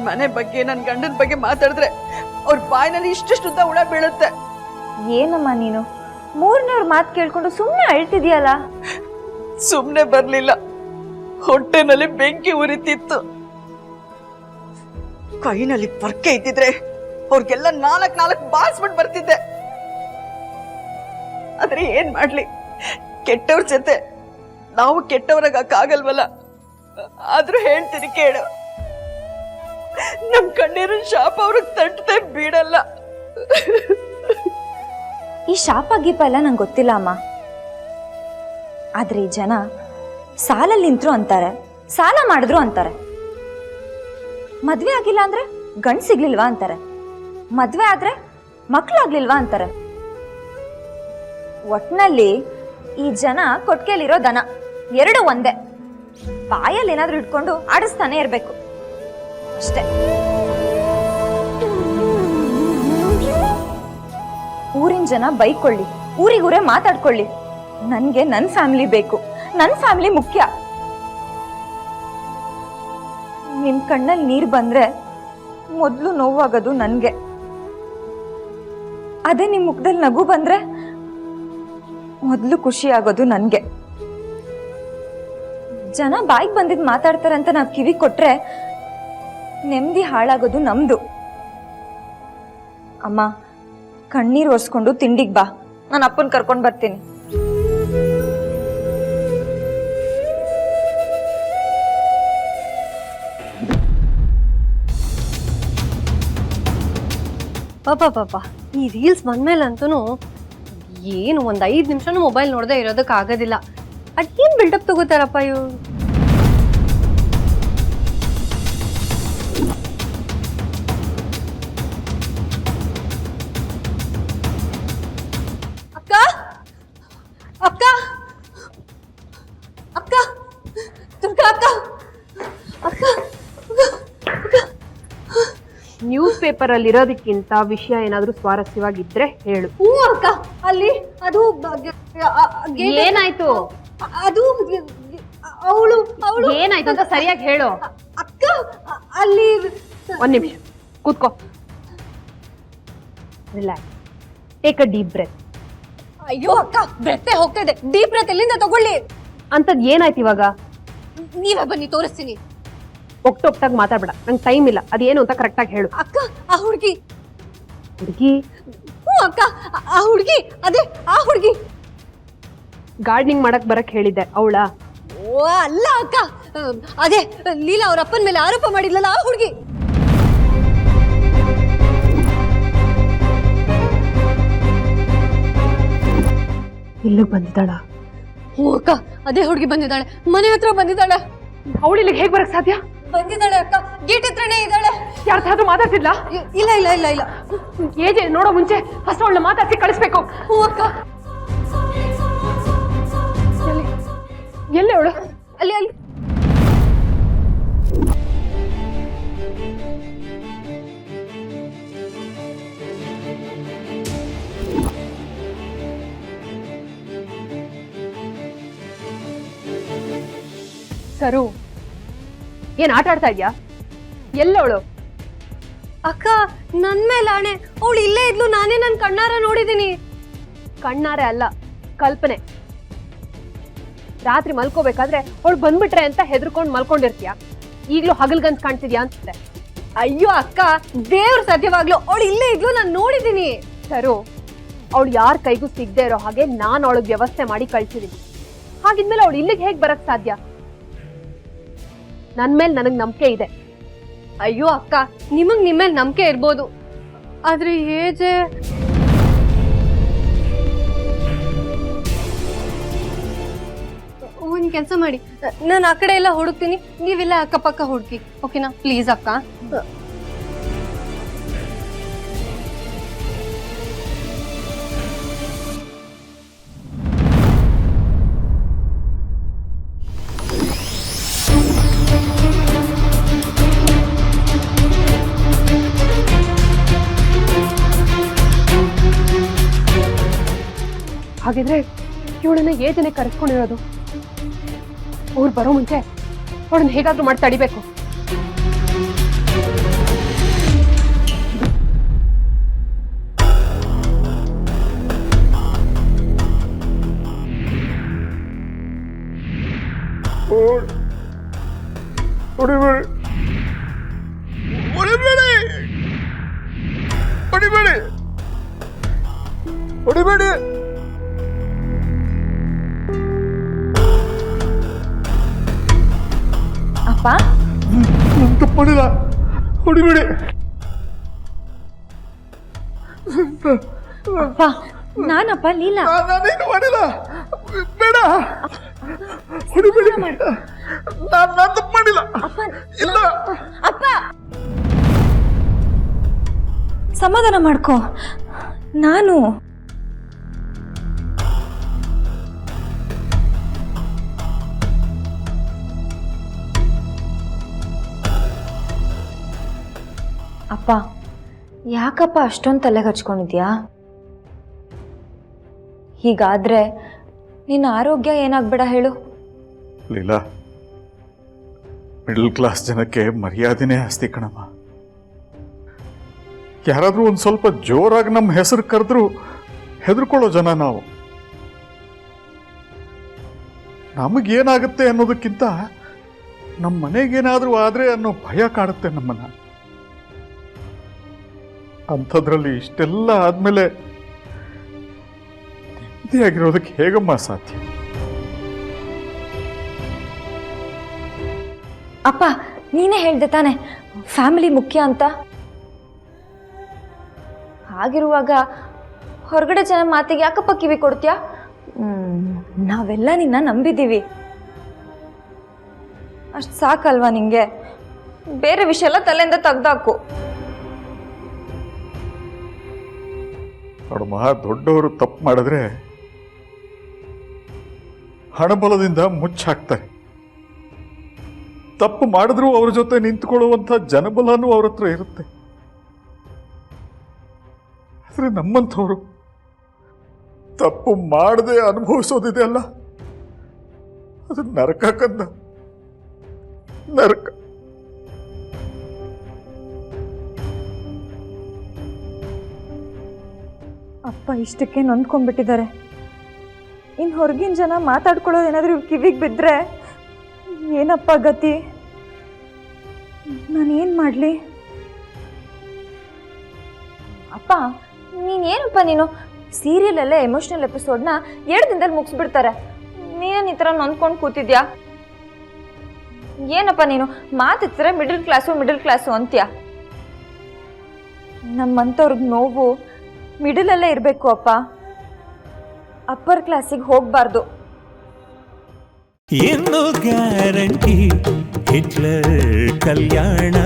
ಮನೆ ಬಗ್ಗೆ ನನ್ನ ಗಂಡನ ಬಗ್ಗೆ ಮಾತಾಡಿದ್ರೆ ಅವ್ರ ಬಾಯಿನಲ್ಲಿ ಇಷ್ಟುದ್ದ ಹುಳ ಬೀಳುತ್ತೆ. ಏನಮ್ಮ ನೀನು ಮೂರನೇವ್ರ ಮಾತು ಕೇಳ್ಕೊಂಡು ಸುಮ್ಮನೆ ಅಳ್ತಿದ್ಯಲ್ಲ? ಸುಮ್ಮನೆ ಬರ್ಲಿಲ್ಲ, ಹೊಟ್ಟೆನಲ್ಲಿ ಬೆಂಕಿ ಉರಿತಿತ್ತು. ಕೈನಲ್ಲಿ ಪರ್ಕೆ ಇದ್ದಿದ್ರೆ ಅವ್ರಿಗೆಲ್ಲ ನಾಲ್ಕು ಬಾರಿಸ್ಬಿಟ್ಟು ಬರ್ತಿದ್ದೆ. ಆದ್ರೆ ಏನ್ ಮಾಡ್ಲಿ, ಕೆಟ್ಟವ್ರ ಜೊತೆ ನಾವು ಕೆಟ್ಟವರಾಗಕ್ಕಾಗಲ್ವಲ್ಲ. ಆದ್ರೂ ಹೇಳ್ತೀನಿ ಕೇಳು, ನಮ್ ಕಣ್ಣೀರಿನ ಶಾಪ ಅವ್ರಿಗೆ ತಟ್ಟದೆ ಬಿಡಲ್ಲ. ಈ ಶಾಪ ಗೀಪ ಎಲ್ಲ ನಂಗೆ ಗೊತ್ತಿಲ್ಲ ಅಮ್ಮ. ಆದ್ರೆ ಈ ಜನ ಸಾಲಲ್ಲಿ ನಿಂತ್ರು ಅಂತಾರೆ, ಸಾಲ ಮಾಡಿದ್ರು ಅಂತಾರೆ. ಮದ್ವೆ ಆಗಿಲ್ಲ ಅಂದ್ರೆ ಗಂಡ್ ಸಿಗ್ಲಿಲ್ವಾ ಅಂತಾರೆ, ಮದ್ವೆ ಆದ್ರೆ ಮಕ್ಳಾಗ್ಲಿಲ್ವಾ ಅಂತಾರೆ. ಒಟ್ನಲ್ಲಿ ಈ ಜನ ಕೊಟ್ಕೆಲಿರೋ ದನ ಎರಡು ಒಂದೇ. ಬಾಯಲ್ಲಿ ಏನಾದ್ರೂ ಇಟ್ಕೊಂಡು ಆಡಿಸ್ತಾನೆ ಇರ್ಬೇಕು ಅಷ್ಟೇ. ಊರಿನ ಜನ ಬೈಕೊಳ್ಳಿ, ಊರಿಗೂರೇ ಮಾತಾಡ್ಕೊಳ್ಳಿ, ನನ್ಗೆ ನನ್ ಫ್ಯಾಮಿಲಿ ಬೇಕು, ನನ್ ಫ್ಯಾಮಿಲಿ ಮುಖ್ಯ. ನಿಮ್ ಕಣ್ಣಲ್ಲಿ ನೀರ್ ಬಂದ್ರೆ ಮೊದ್ಲು ನೋವಾಗೋದು ನನ್ಗೆ. ಅದೇ ನಿಮ್ ಮುಖದಲ್ಲಿ ನಗು ಬಂದ್ರೆ ಮೊದ್ಲು ಖುಷಿ ಆಗೋದು ನನ್ಗೆ. ಜನ ಬಾಯಿಗೆ ಬಂದಿದ್ ಮಾತಾಡ್ತಾರೆ ಅಂತ ನಾವ್ ಕಿವಿ ಕೊಟ್ರೆ ನೆಮ್ಮದಿ ಹಾಳಾಗೋದು ನಮ್ದು. ಅಮ್ಮ, ಕಣ್ಣೀರ್ ಒರೆಸ್ಕೊಂಡು ತಿಂಡಿಗ್ ಬಾ, ನಾನು ಅಪ್ಪನ್ ಕರ್ಕೊಂಡ್ ಬರ್ತೀನಿ. ಪಾಪ ಈ ರೀಲ್ಸ್ ಬಂದ್ಮೇಲಂತೂ ಏನು ಒಂದ್ 5 ನಿಮಿಷನೂ ಮೊಬೈಲ್ ನೋಡದೆ ಇರೋದಕ್ಕೆ ಆಗೋದಿಲ್ಲ. ಅದೇನ್ ಬಿಲ್ಡಪ್ ತಗೋತಾರಪ್ಪ ಇವ್ರು. ಅಕ್ಕ ಅಕ್ಕ ಅಕ್ಕ ದುರ್ಗಾ ಅಕ್ಕ ಅಕ್ಕ ನ್ಯೂಸ್ ಪೇಪರ್ ಅಲ್ಲಿ ಇರೋದಕ್ಕಿಂತ ವಿಷಯ ಏನಾದ್ರೂ ಸ್ವಾರಸ್ಯವಾಗಿದ್ರೆ ಹೇಳು. ಹ್ಞೂ ಅಕ್ಕ, ಅಲ್ಲಿ ಅದು ಏನಾಯ್ತು? ಅದು ಅವಳು ಏನಾಯ್ತು ಅಂತ ಸರಿಯಾಗಿ ಹೇಳು. ಅಕ್ಕ ಅಲ್ಲಿ ಒಂದ್ ನಿಮಿಷ ಕೂತ್ಕೋ, relax, take a deep breath. ಅಯ್ಯೋ ಅಕ್ಕ, ಬ್ರೆತ್ತೆ ಹೋಗ್ತಾ ಇದೆ, ಡೀಪ್ ಬ್ರೆತ್ ಎಲ್ಲಿಂದ ತಗೊಳ್ಳಿ? ಅಂತದ್ ಏನಾಯ್ತು ಇವಾಗ? ನೀವೇ ಬನ್ನಿ ತೋರಿಸ್ತೀನಿ. ಒಕ್ಟೊಕ್ಟಾಗಿ ಮಾತಾಡ್ಬೇಡ, ನಂಗೆ ಟೈಮ್ ಇಲ್ಲ. ಅದೇನು ಅಂತ ಕರೆಕ್ಟ್ ಆಗಿ ಹೇಳು. ಅಕ್ಕ ಆ ಹುಡುಗಿ ಹುಡುಗಿ? ಹ್ಞೂ ಅಕ್ಕ, ಆ ಹುಡುಗಿ, ಅದೇ ಆ ಹುಡುಗಿ. ಗಾರ್ಡನಿಂಗ್ ಮಾಡಕ್ ಬರಕ್ ಹೇಳಿದ್ದೆ, ಅವಳ? ಓ ಅಲ್ಲ ಅಕ್ಕ, ಅದೇ ಲೀಲಾ ಅವ್ರ ಅಪ್ಪನ ಮೇಲೆ ಆರೋಪ ಮಾಡಿದ್ಲಲ್ಲ ಆ ಹುಡುಗಿ. ಇಲ್ಲಿಗೆ ಬಂದಿದ್ದಾಳ? ಹ್ಞೂ ಅಕ್ಕ, ಅದೇ ಹುಡುಗಿ ಬಂದಿದ್ದಾಳೆ, ಮನೆ ಹತ್ರ ಬಂದಿದ್ದಾಳೆ. ಅವಳು ಇಲ್ಲಿಗೆ ಹೇಗ್ ಬರಕ್ ಸಾಧ್ಯ? ಬಂದಿದ್ದಾಳೆ ಅಕ್ಕ, ಗೇಟ್ ಹತ್ರನೇ ಇದ್ದಾಳೆ. ಯಾರ ಹತ್ರ ಮಾತಾಡ್ತಿದ್ಲಾ? ಇಲ್ಲ ಇಲ್ಲ ಇಲ್ಲ ಇಲ್ಲ, ಏಜೆ ನೋಡೋ ಮುಂಚೆ ಫಸ್ಟ್ ಅವಳನ್ನ ಮಾತಾಡ್ಸಿ ಕಳಿಸ್ಬೇಕು. ಹ್ಞೂ ಅಕ್ಕ. ಎಲ್ಲಿ ಅವಳು? ಅಲ್ಲಿ ಅಲ್ಲಿ. ಸರು, ಏನ್ ಆಟ ಆಡ್ತಾ ಇದ್ಯಾ? ಎಲ್ಲವಳು? ಅಕ್ಕ ನನ್ ಮೇಲೆ ಆಣೆ, ಅವಳು ಇಲ್ಲೇ ಇದ್ಲು, ನಾನೇ ನನ್ ಕಣ್ಣಾರ ನೋಡಿದೀನಿ. ಕಣ್ಣಾರೆ ಅಲ್ಲ, ಕಲ್ಪನೆ. ರಾತ್ರಿ ಮಲ್ಕೋಬೇಕಾದ್ರೆ ಅವಳು ಬಂದ್ಬಿಟ್ರೆ ಅಂತ ಹೆದರ್ಕೊಂಡ್ ಮಲ್ಕೊಂಡಿರ್ತೀಯ, ಈಗ್ಲೂ ಹಗಲ್ಗನ್ಸ್ ಕಾಣ್ತಿದ್ಯಾ ಅನ್ಸುತ್ತೆ. ಅಯ್ಯೋ ಅಕ್ಕ, ದೇವ್ರ ಸತ್ಯವಾಗ್ಲು ಅವಳು ಇಲ್ಲೇ ಇದ್ಲು, ನಾನು ನೋಡಿದೀನಿ. ಸರು, ಅವಳು ಯಾರ ಕೈಗೂ ಸಿಗದೆ ಇರೋ ಹಾಗೆ ನಾನು ಅವಳಿಗೆ ವ್ಯವಸ್ಥೆ ಮಾಡಿ ಕಳ್ಸಿದೀನಿ. ಹಾಗಿದ್ಮೇಲೆ ಅವಳು ಇಲ್ಲಿಗೆ ಹೇಗ್ ಬರಕ್ ಸಾಧ್ಯ? ನನ್ ಮೇಲೆ ನನಗ್ ನಂಬಿಕೆ ಇದೆ. ಅಯ್ಯೋ ಅಕ್ಕ, ನಿಮಗ್ ನಿಮ್ಮೇಲೆ ನಂಬಿಕೆ ಇರ್ಬೋದು, ಆದ್ರೆ ಏಜೆ ಒಂದ್ ಕೆಲಸ ಮಾಡಿ, ನಾನು ಆ ಕಡೆ ಎಲ್ಲ ಹುಡುಕ್ತೀನಿ, ನೀವೆಲ್ಲ ಅಕ್ಕಪಕ್ಕ ಹುಡುಕಿ, ಓಕೆನಾ? ಪ್ಲೀಸ್ ಅಕ್ಕ. ಹಾಗಿದ್ರೆ ಇವಳನ್ನ ಏಜನೆ ಕರೆಸ್ಕೊಂಡಿರೋದು. ಅವ್ರು ಬರೋ ಮುಂಚೆ ಅವಳನ್ನ ಹೇಗಾದ್ರೂ ಮಾಡಿ ತಡಿಬೇಕು. ಹೊಡಿಬೇಡಿ. ಅಪ್ಪ ನಾನು ತಪ್ಪು ಮಾಡಿಲ್ಲ, ಹೊಡಿಬೇಡಿ. ಅಪ್ಪ ನಾನಪ್ಪ ಲೀಲಾ. ನಾನೇನು ಮಾಡಿಲ್ಲ, ಬೇಡ, ಹೊಡಿಬೇಡಿ. ನಾನು ತಪ್ಪು ಮಾಡಿಲ್ಲ. ಅಪ್ಪ ಇಲ್ಲ. ಅಪ್ಪ ಸಮಾಧಾನ ಮಾಡ್ಕೋ. ನಾನು ಅಪ್ಪ ಯಾಕಪ್ಪ ಅಷ್ಟೊಂದು ತಲೆಗೆ ಹಚ್ಕೊಂಡಿದ್ಯಾ? ಹೀಗಾದ್ರೆ ನಿನ್ನ ಆರೋಗ್ಯ ಏನಾಗ್ಬೇಡ ಹೇಳು. ಲೀಲಾ, ಮಿಡಲ್ ಕ್ಲಾಸ್ ಜನಕ್ಕೆ ಮರ್ಯಾದೆನೇ ಆಸ್ತಿ ಕಣಮ್ಮ. ಯಾರಾದ್ರೂ ಒಂದು ಸ್ವಲ್ಪ ಜೋರಾಗಿ ನಮ್ಮ ಹೆಸರು ಕರೆದ್ರು ಹೆದರ್ಕೊಳ್ಳೋ ಜನ ನಾವು. ನಮಗೇನಾಗುತ್ತೆ ಅನ್ನೋದಕ್ಕಿಂತ ನಮ್ಮ ಮನೆಗೇನಾದ್ರೂ ಆದ್ರೆ ಅನ್ನೋ ಭಯ ಕಾಡುತ್ತೆ ನಮ್ಮನ್ನ. ಅಂಥದ್ರಲ್ಲಿ ಇಷ್ಟೆಲ್ಲ ಆದ್ಮೇಲೆ ನೆಮ್ಮದಿಯಾಗಿರೋದಕ್ಕೆ ಹೇಗಮ್ಮ ಸಾಧ್ಯ? ಅಪ್ಪ ನೀನೇ ಹೇಳ್ದೆ ತಾನೆ ಫ್ಯಾಮಿಲಿ ಮುಖ್ಯ ಅಂತ. ಹಾಗಿರುವಾಗ ಹೊರಗಡೆ ಜನ ಮಾತಿಗೆ ಯಾಕಪ್ಪ ಕಿವಿ ಕೊಡ್ತೀಯಾ? ನಾವೆಲ್ಲ ನಿನ್ನ ನಂಬಿದ್ದೀವಿ, ಅಷ್ಟು ಸಾಕಲ್ವಾ ನಿಂಗೆ? ಬೇರೆ ವಿಷಯ ಎಲ್ಲ ತಲೆಯಿಂದ ತೆಗ್ದಾಕು. ನೋಡಮ್ಮ, ದೊಡ್ಡವರು ತಪ್ಪು ಮಾಡಿದ್ರೆ ಹಣಬಲದಿಂದ ಮುಚ್ಚಾಕ್ತಾರೆ. ತಪ್ಪು ಮಾಡಿದ್ರೂ ಅವ್ರ ಜೊತೆ ನಿಂತ್ಕೊಳ್ಳುವಂಥ ಜನಬಲನೂ ಅವ್ರ ಹತ್ರ ಇರುತ್ತೆ. ಆದರೆ ನಮ್ಮಂಥವ್ರು ತಪ್ಪು ಮಾಡದೆ ಅನುಭವಿಸೋದಿದೆ ಅಲ್ಲ, ಅದು ನರಕ ಕಂದ, ನರಕ. ಅಪ್ಪ ಇಷ್ಟಕ್ಕೆ ನೊಂದ್ಕೊಂಡ್ಬಿಟ್ಟಿದ್ದಾರೆ. ಇನ್ನು ಹೊರಗಿನ ಜನ ಮಾತಾಡ್ಕೊಳ್ಳೋದು ಏನಾದರೂ ಕಿವಿಗೆ ಬಿದ್ದರೆ ಏನಪ್ಪ ಗತಿ? ನಾನೇನು ಮಾಡಲಿ? ಅಪ್ಪ ನೀನೇನಪ್ಪ ನೀನು ಸೀರಿಯಲಲ್ಲೇ ಎಮೋಷ್ನಲ್ ಎಪಿಸೋಡ್ನ 2 ದಿನದಲ್ಲಿ ಮುಗಿಸ್ಬಿಡ್ತಾರೆ. ನೀನೇನು ಈ ಥರ ನೊಂದ್ಕೊಂಡು ಕೂತಿದ್ಯಾ? ಏನಪ್ಪ ನೀನು ಮಾತಿದ್ರೆ ಮಿಡಲ್ ಕ್ಲಾಸು ಅಂತ್ಯ. ನಮ್ಮಂಥವ್ರಿಗೆ ನೋವು ಮಿಡಲಲ್ಲೇ ಇರಬೇಕು ಅಪ್ಪ, ಅಪ್ಪರ್ ಕ್ಲಾಸಿಗೆ ಹೋಗಬಾರ್ದು. ಏನು ಗ್ಯಾರಂಟಿ ಹಿಟ್ಲರ್ ಕಲ್ಯಾಣ